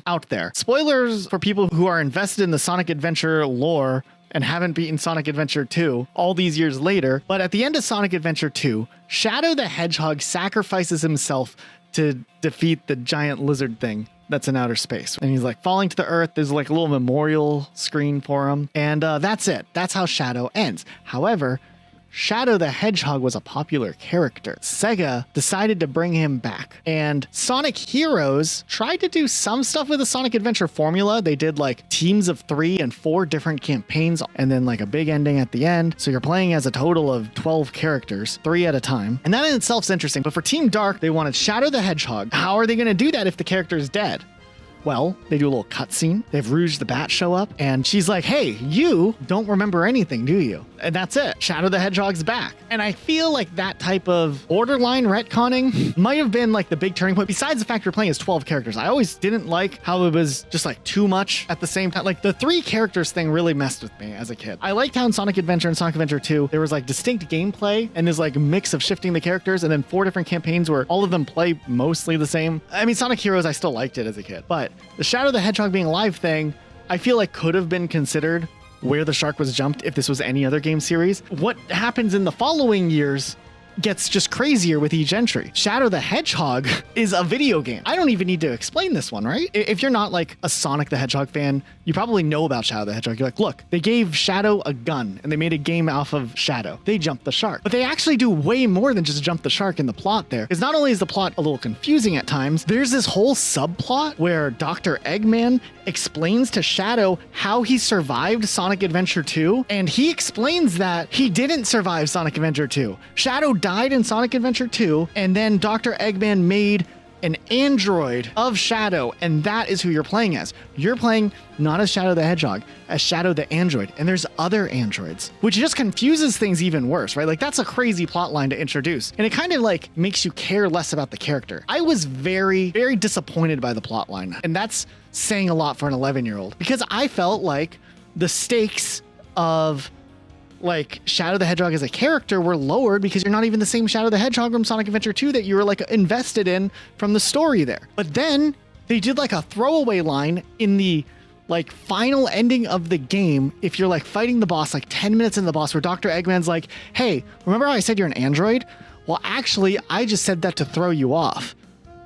out there. Spoilers for people who are invested in the Sonic Adventure lore and haven't beaten Sonic Adventure 2 all these years later. But at the end of Sonic Adventure 2, Shadow the Hedgehog sacrifices himself to defeat the giant lizard thing that's in outer space. And he's like falling to the earth. There's like a little memorial screen for him. And that's it. That's how Shadow ends. However, Shadow the Hedgehog was a popular character. Sega decided to bring him back. And Sonic Heroes tried to do some stuff with the Sonic Adventure formula. They did like teams of 3 and 4 different campaigns and then like a big ending at the end. So you're playing as a total of 12 characters, 3 at a time. And that in itself is interesting. But for Team Dark, they wanted Shadow the Hedgehog. How are they going to do that if the character is dead? Well, they do a little cutscene. They have Rouge the Bat show up, and she's like, hey, you don't remember anything, do you? And that's it. Shadow the Hedgehog's back. And I feel like that type of borderline retconning might have been like the big turning point, besides the fact you're playing as 12 characters. I always didn't like how it was just like too much at the same time. Like the 3 characters thing really messed with me as a kid. I liked how in Sonic Adventure and Sonic Adventure 2, there was like distinct gameplay and this like mix of shifting the characters, and then 4 different campaigns where all of them play mostly the same. I mean, Sonic Heroes, I still liked it as a kid, but the Shadow the Hedgehog being alive thing, I feel like could have been considered where the shark was jumped if this was any other game series. What happens in the following years gets just crazier with each entry. Shadow the Hedgehog is a video game. I don't even need to explain this one, right? If you're not like a Sonic the Hedgehog fan, you probably know about Shadow the Hedgehog. You're like, look, they gave Shadow a gun and they made a game off of Shadow. They jumped the shark. But they actually do way more than just jump the shark in the plot there. Because not only is the plot a little confusing at times, there's this whole subplot where Dr. Eggman explains to Shadow how he survived Sonic Adventure 2, and he explains that he didn't survive Sonic Adventure 2. Shadow died in Sonic Adventure 2, and then Dr. Eggman made an android of Shadow, and that is who you're playing as. You're playing not as Shadow the Hedgehog, as Shadow the android, and there's other androids, which just confuses things even worse, right? Like, that's a crazy plot line to introduce, and it kind of like makes you care less about the character. I was very, very disappointed by the plot line, and that's saying a lot for an 11-year-old, because I felt like the stakes of like Shadow the Hedgehog as a character were lowered because you're not even the same Shadow the Hedgehog from Sonic Adventure 2 that you were like invested in from the story there. But then they did like a throwaway line in the like final ending of the game. If you're like fighting the boss, like 10 minutes in the boss, where Dr. Eggman's like, hey, remember how I said you're an android? Well, actually, I just said that to throw you off.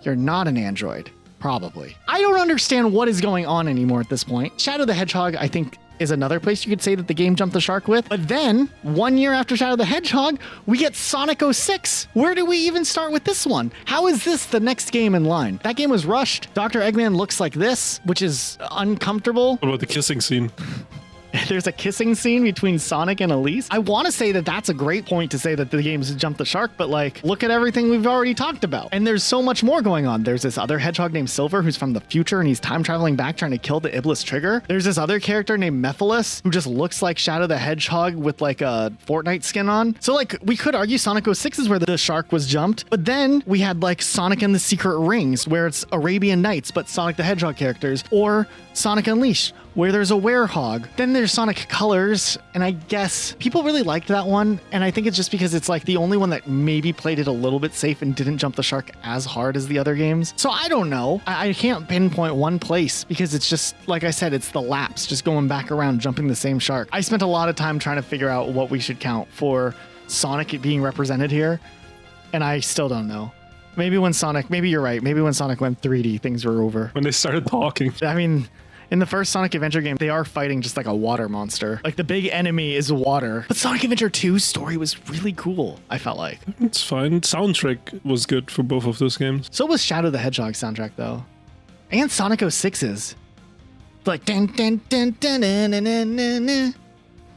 You're not an android. Probably. I don't understand what is going on anymore at this point. Shadow the Hedgehog, I think, is another place you could say that the game jumped the shark with. But then, 1 year after Shadow the Hedgehog, we get Sonic 06. Where do we even start with this one? How is this the next game in line? That game was rushed. Dr. Eggman looks like this, which is uncomfortable. What about the kissing scene? There's a kissing scene between Sonic and Elise. I want to say that that's a great point to say that the game's jumped the shark, but like, look at everything we've already talked about. And there's so much more going on. There's this other hedgehog named Silver who's from the future and he's time traveling back trying to kill the Iblis Trigger. There's this other character named Mephiles who just looks like Shadow the Hedgehog with like a Fortnite skin on. So like, we could argue Sonic 06 is where the shark was jumped, but then we had like Sonic and the Secret Rings where it's Arabian Nights, but Sonic the Hedgehog characters, or Sonic Unleashed, where there's a werehog. Then there's Sonic Colors, and I guess people really liked that one, and I think it's just because it's like the only one that maybe played it a little bit safe and didn't jump the shark as hard as the other games. So I don't know. I can't pinpoint one place because it's just, like I said, it's the laps, just going back around, jumping the same shark. I spent a lot of time trying to figure out what we should count for Sonic being represented here, and I still don't know. Maybe you're right. Maybe when Sonic went 3D, things were over. When they started talking. I mean, in the first Sonic Adventure game, they are fighting just like a water monster. Like the big enemy is water. But Sonic Adventure 2's story was really cool, I felt like. It's fine. Soundtrack was good for both of those games. So was Shadow the Hedgehog soundtrack though. And Sonic 06's. Like dun dun dun dun dun dun dun dun dun.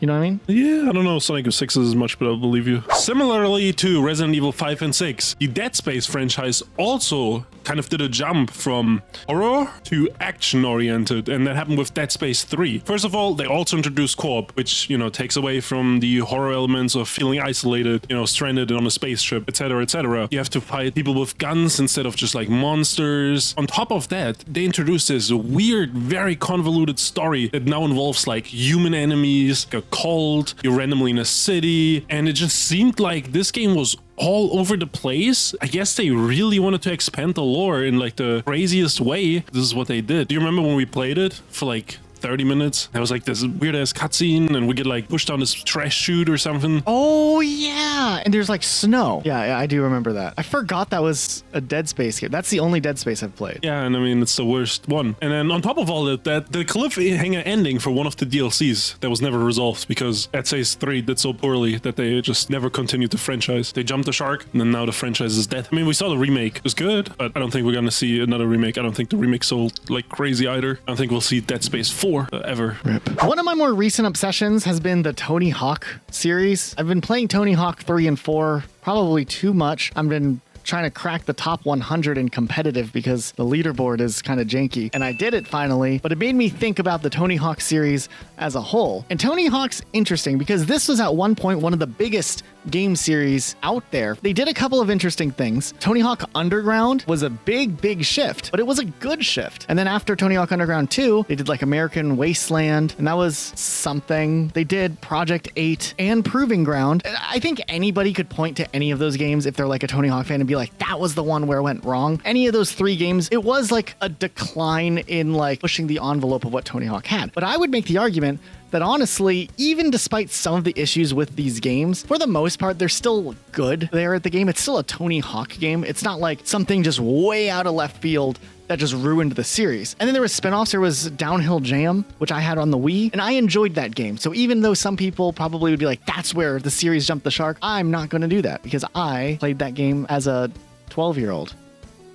You know what I mean? Yeah, I don't know Sonic 06 as much, but I'll believe you. Similarly to Resident Evil 5 and 6, the Dead Space franchise also kind of did a jump from horror to action-oriented, and that happened with Dead Space 3. First of all, they also introduced co-op, which, you know, takes away from the horror elements of feeling isolated, you know, stranded on a spaceship, etc., etc. You have to fight people with guns instead of just like monsters. On top of that, they introduced this weird, very convoluted story that now involves like human enemies, a cult, you're randomly in a city, and it just seemed like this game was all over the place. I guess they really wanted to expand the lore in like the craziest way. This is what they did. Do you remember when we played it for like 30 minutes? There was like this weird ass cutscene and we get like pushed down this trash chute or something. Oh yeah, and there's like snow. Yeah, I do remember that. I forgot that was a Dead Space game. That's the only Dead Space I've played. Yeah, and I mean, it's the worst one. And then on top of all that, the cliffhanger ending for one of the DLCs that was never resolved because Dead Space 3 did so poorly that they just never continued the franchise. They jumped the shark and then now the franchise is dead. I mean, we saw the remake. It was good, but I don't think we're gonna see another remake. I don't think the remake sold like crazy either. I don't think we'll see Dead Space 4 ever. Rip. One of my more recent obsessions has been the Tony Hawk series. I've been playing Tony Hawk 3 and 4 probably too much. I've been trying to crack the top 100 in competitive because the leaderboard is kind of janky. And I did it finally, but it made me think about the Tony Hawk series as a whole. And Tony Hawk's interesting because this was at one point one of the biggest game series out there. They did a couple of interesting things. Tony Hawk Underground was a big shift, but it was a good shift. And then after Tony Hawk Underground 2, they did like American Wasteland, and that was something. They did Project 8 and Proving Ground. I think anybody could point to any of those games if they're like a Tony Hawk fan and be like, that was the one where it went wrong. Any of those three games, it was like a decline in like pushing the envelope of what Tony Hawk had. But I would make the argument that honestly, even despite some of the issues with these games, for the most part, they're still good there at the game. It's still a Tony Hawk game. It's not like something just way out of left field that just ruined the series. And then there was spinoffs. There was Downhill Jam, which I had on the Wii, and I enjoyed that game. So even though some people probably would be like, that's where the series jumped the shark, I'm not going to do that because I played that game as a 12-year-old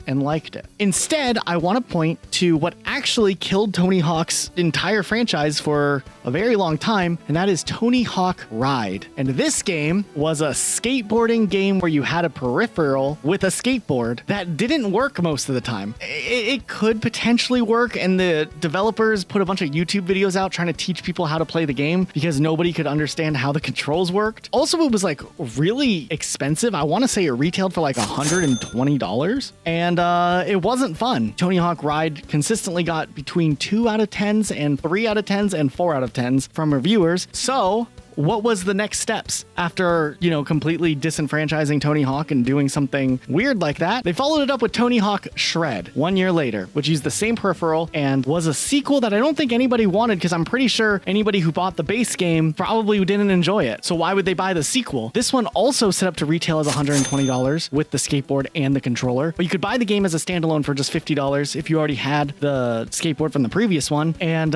and liked it. Instead, I want to point to what actually killed Tony Hawk's entire franchise for a very long time, and that is Tony Hawk Ride. And this game was a skateboarding game where you had a peripheral with a skateboard that didn't work most of the time. It could potentially work, and the developers put a bunch of YouTube videos out trying to teach people how to play the game because nobody could understand how the controls worked. Also, it was like really expensive. I want to say it retailed for like $120, and it wasn't fun. Tony Hawk Ride consistently got between 2 out of 10s and 3 out of 10s and 4 out of 10s from reviewers. So what was the next steps after, completely disenfranchising Tony Hawk and doing something weird like that? They followed it up with Tony Hawk Shred 1 year later, which used the same peripheral and was a sequel that I don't think anybody wanted because I'm pretty sure anybody who bought the base game probably didn't enjoy it. So why would they buy the sequel? This one also set up to retail as $120 with the skateboard and the controller, but you could buy the game as a standalone for just $50 if you already had the skateboard from the previous one. And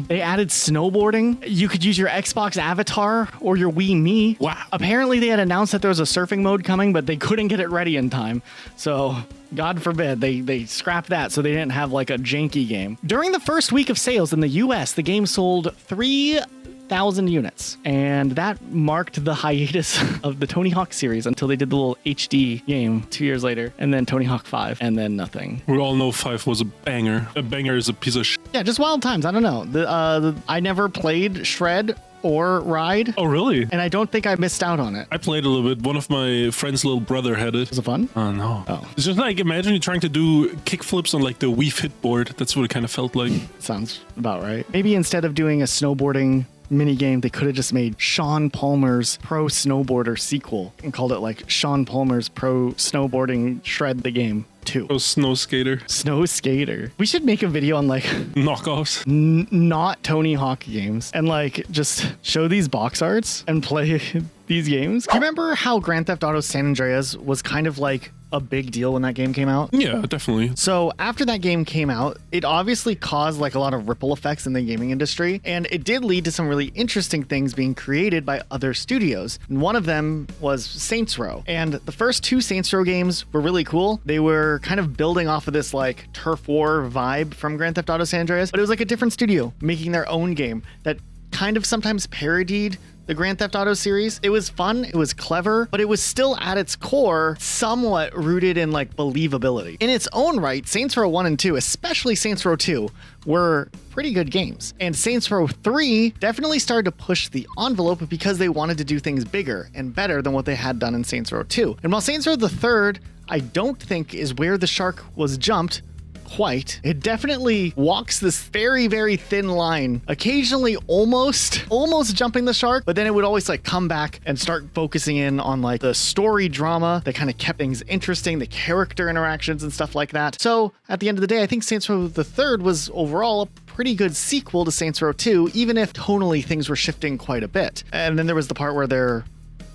they added snowboarding. You could use your Xbox avatar or your Wii Me. Wow. Apparently they had announced that there was a surfing mode coming, but they couldn't get it ready in time. So God forbid they scrapped that so they didn't have like a janky game. During the first week of sales in the US, the game sold 3,000 units, and that marked the hiatus of the Tony Hawk series until they did the little HD game 2 years later, and then Tony Hawk 5, and then nothing. We all know 5 was a banger. A banger is a piece of shit. Yeah, just wild times. I don't know. I never played Shred or Ride. Oh, really? And I don't think I missed out on it. I played a little bit. One of my friend's little brother had it. Was it fun? Oh, no. Oh. It's just like, imagine you trying to do kickflips on like the Wii Fit board. That's what it kind of felt like. Sounds about right. Maybe instead of doing a snowboarding mini game, they could have just made Sean Palmer's Pro Snowboarder sequel and called it like Sean Palmer's Pro Snowboarding Shred the Game 2. Oh, Snow Skater. Snow Skater. We should make a video on like Knockoffs. not Tony Hawk games and like just show these box arts and play these games. Do you remember how Grand Theft Auto San Andreas was kind of like a big deal when that game came out? Yeah, definitely. So after that game came out, it obviously caused like a lot of ripple effects in the gaming industry, and it did lead to some really interesting things being created by other studios. And one of them was Saints Row. And the first 2 Saints Row games were really cool. They were kind of building off of this like turf war vibe from Grand Theft Auto San Andreas, but it was like a different studio making their own game that kind of sometimes parodied the Grand Theft Auto series. It was fun, it was clever, but it was still at its core somewhat rooted in like believability. In its own right, Saints Row 1 and 2, especially Saints Row 2, were pretty good games. And Saints Row 3 definitely started to push the envelope because they wanted to do things bigger and better than what they had done in Saints Row 2. And while Saints Row the Third, I don't think is where the shark was jumped, quite. It definitely walks this very, very thin line, occasionally almost jumping the shark, but then it would always like come back and start focusing in on like the story drama that kind of kept things interesting, the character interactions and stuff like that. So at the end of the day, I think Saints Row the Third was overall a pretty good sequel to Saints Row 2, even if tonally things were shifting quite a bit. And then there was the part where they're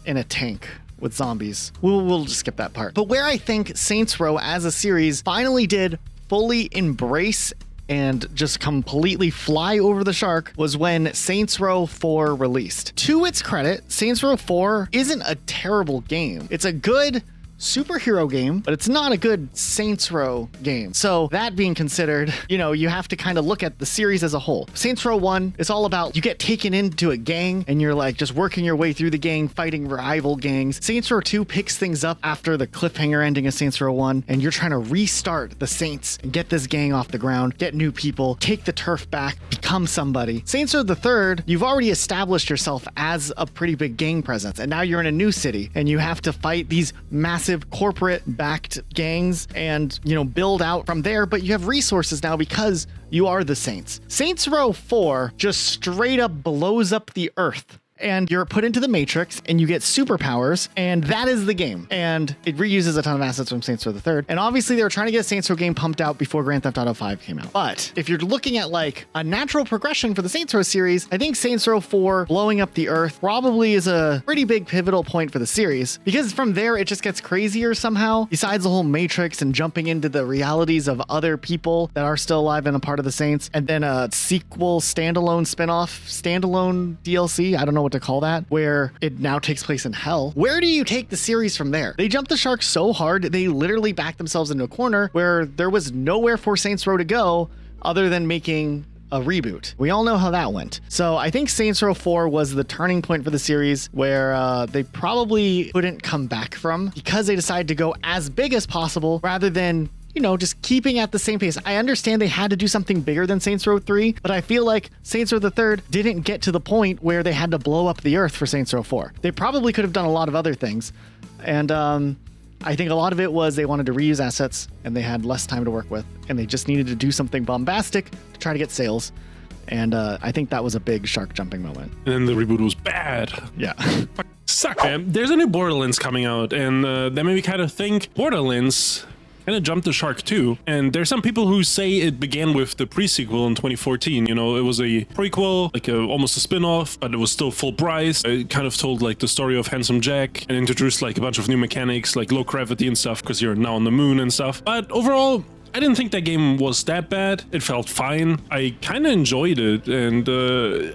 in a tank with zombies. We'll just skip that part. But where I think Saints Row as a series finally did fully embrace and just completely fly over the shark was when Saints Row 4 released. To its credit, Saints Row 4 isn't a terrible game. It's a good superhero game, but it's not a good Saints Row game. So that being considered, you have to kind of look at the series as a whole. Saints Row 1 is all about you get taken into a gang and you're like just working your way through the gang, fighting rival gangs. Saints Row 2 picks things up after the cliffhanger ending of Saints Row 1, and you're trying to restart the Saints and get this gang off the ground, get new people, take the turf back, become somebody. Saints Row the Third, you've already established yourself as a pretty big gang presence, and now you're in a new city and you have to fight these massive corporate backed gangs and build out from there, but you have resources now because you are the Saints. Saints Row 4 just straight up blows up the earth and you're put into the Matrix and you get superpowers, and that is the game. And it reuses a ton of assets from Saints Row the Third. And obviously they were trying to get a Saints Row game pumped out before Grand Theft Auto 5 came out. But if you're looking at like a natural progression for the Saints Row series, I think Saints Row 4 blowing up the Earth probably is a pretty big pivotal point for the series, because from there it just gets crazier somehow. Besides the whole Matrix and jumping into the realities of other people that are still alive and a part of the Saints, and then a sequel standalone spinoff, standalone DLC, I don't know what to call that, where it now takes place in hell. Where do you take the series from there? They jumped the shark so hard, they literally backed themselves into a corner where there was nowhere for Saints Row to go other than making a reboot. We all know how that went. So I think Saints Row 4 was the turning point for the series where they probably couldn't come back from, because they decided to go as big as possible rather than, you know, just keeping at the same pace. I understand they had to do something bigger than Saints Row 3, but I feel like Saints Row the Third didn't get to the point where they had to blow up the earth for Saints Row 4. They probably could have done a lot of other things. And I think a lot of it was they wanted to reuse assets and they had less time to work with, and they just needed to do something bombastic to try to get sales. And I think that was a big shark jumping moment. And then the reboot was bad. Yeah. Suck, man. There's a new Borderlands coming out, and that made me kind of think Borderlands kind of jumped the shark too. And there's some people who say it began with the pre-sequel in 2014. You know, it was a prequel, like almost a spin-off, but it was still full price. It kind of told like the story of Handsome Jack and introduced like a bunch of new mechanics, like low gravity and stuff, because you're now on the moon and stuff. But overall, I didn't think that game was that bad. It felt fine. I kind of enjoyed it, and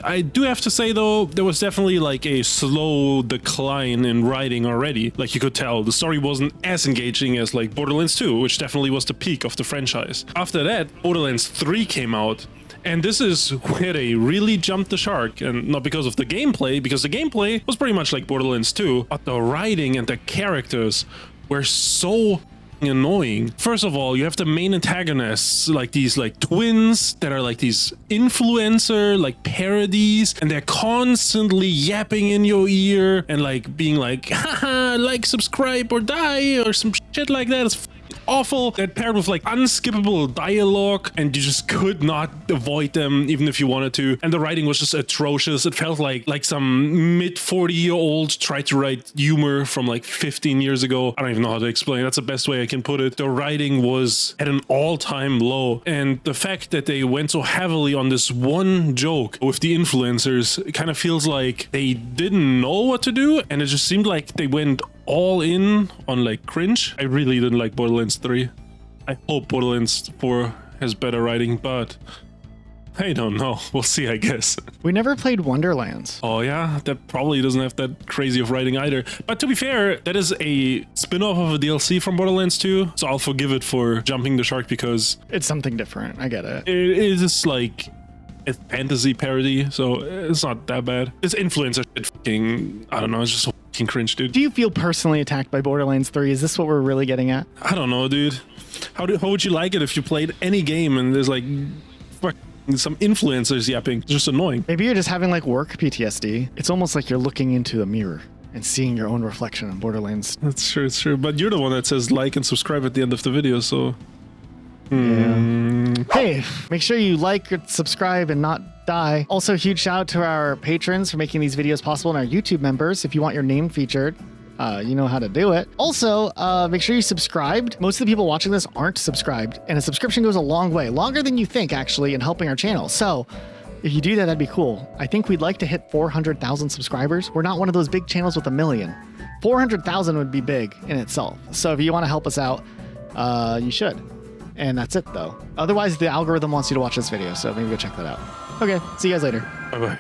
I do have to say though, there was definitely like a slow decline in writing already. Like you could tell, the story wasn't as engaging as like Borderlands 2, which definitely was the peak of the franchise. After that, Borderlands 3 came out, and this is where they really jumped the shark, and not because of the gameplay, because the gameplay was pretty much like Borderlands 2, but the writing and the characters were so annoying. First of all, you have the main antagonists, like these like twins that are like these influencer like parodies, and they're constantly yapping in your ear and like being like, haha, like, subscribe or die, or some shit like that. It's awful. They're paired with like unskippable dialogue, and you just could not avoid them even if you wanted to. And the writing was just atrocious. It felt like some mid 40-year-old tried to write humor from like 15 years ago. I don't even know how to explain. That's the best way I can put it. The writing was at an all-time low, and the fact that they went so heavily on this one joke with the influencers, it kind of feels like they didn't know what to do, and it just seemed like they went all in on like cringe. I really didn't like Borderlands 3. I hope Borderlands 4 has better writing, but I don't know. We'll see, I guess. We never played Wonderlands. Oh yeah, that probably doesn't have that crazy of writing either. But to be fair, that is a spin-off of a DLC from Borderlands 2, so I'll forgive it for jumping the shark because It's something different. I get it. it is like a fantasy parody, so it's not that bad. This influencer shit fucking, I don't know, it's just so fucking cringe, dude. Do you feel personally attacked by Borderlands 3? Is this what we're really getting at? I don't know, dude. How would you like it if you played any game and there's like some influencers yapping? It's just annoying. Maybe you're just having like work PTSD. It's almost like you're looking into a mirror and seeing your own reflection on Borderlands. That's true, it's true. But you're the one that says like and subscribe at the end of the video, so... Hey, make sure you like, subscribe, and not die. Also, huge shout out to our patrons for making these videos possible, and our YouTube members. If you want your name featured, you know how to do it. Also, make sure you subscribed. Most of the people watching this aren't subscribed, and a subscription goes a long way, longer than you think actually, in helping our channel. So if you do that, that'd be cool. I think we'd like to hit 400,000 subscribers. We're not one of those big channels with 1 million. 400,000 would be big in itself. So if you want to help us out, you should. And that's it though. Otherwise, the algorithm wants you to watch this video, so maybe go check that out. Okay, see you guys later. Bye-bye.